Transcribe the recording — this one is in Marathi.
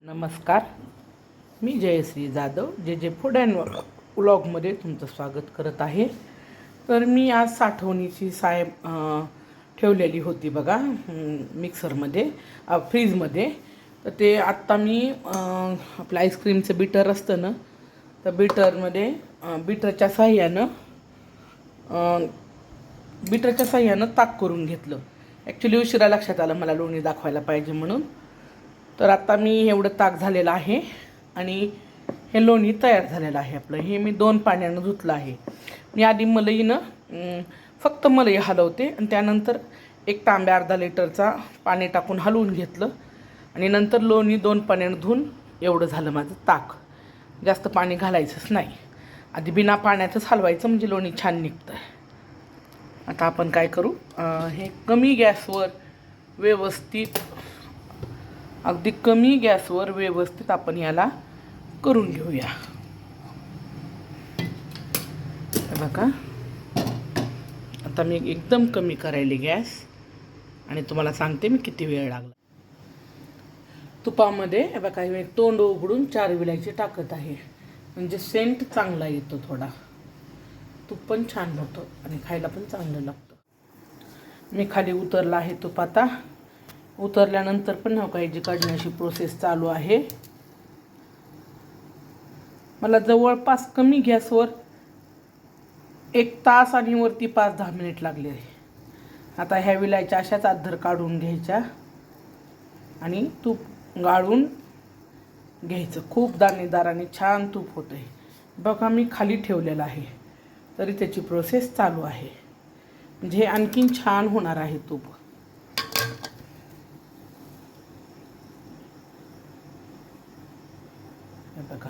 नमस्कार. मी जयश्री जाधव जे फूड अँड व्लॉगमध्ये तुमचं स्वागत करत आहे. तर मी आज साठवणीची ठेवलेली होती बघा मिक्सरमध्ये फ्रीजमध्ये. तर ते आत्ता मी आपलं आईस्क्रीमचं बीटर असतं ना, तर बीटरच्या साह्यानं ताक करून घेतलं. ॲक्च्युली उशिरा लक्षात आलं मला लोणी दाखवायला पाहिजे म्हणून. तर आता मी एवढं ताक झालेलं आहे आणि हे लोणी तयार झालेलं आहे आपलं. हे मी 2 पाण्यानं धुतलं आहे. मी आधी फक्त मलई हलवते आणि त्यानंतर एक तांब्या अर्धा लिटरचा पाणी टाकून हलवून घेतलं आणि नंतर लोणी 2 पाण्यानं धुवून एवढं झालं माझं ताक. जास्त पाणी घालायचंच नाही. आधी बिना पाण्यातच हलवायचं म्हणजे लोणी छान निघतं. आता आपण काय करू, हे अगदी कमी गॅसवर व्यवस्थित आपण याला करून घेऊया. बघा आता मी एकदम कमी करायली गॅस आणि तुम्हाला सांगते मी किती वेळ लागला. तुपामध्ये बघा मी तोंड उघडून 4 विलायची टाकत आहे, म्हणजे सेंट चांगला येतो. थोडा तूप पण छान होतं आणि खायला पण चांगलं लागतं. मी खाली उतरला आहे तूप. आता उतरल्यानंतर पण जी काढण्याची प्रोसेस चालू आहे. मला जवळपास कमी गॅसवर 1 तास आणि वरती 5-10 मिनिट लागले. आता ह्या विलायच्या अशाच अद्धर काढून घ्यायच्या आणि तूप गाळून घ्यायचं. खूप दाणेदार आणि छान तूप होतं आहे. बघा मी खाली ठेवलेलं आहे तरी त्याची प्रोसेस चालू आहे, म्हणजे हे आणखीन छान होणार आहे तूप. बघा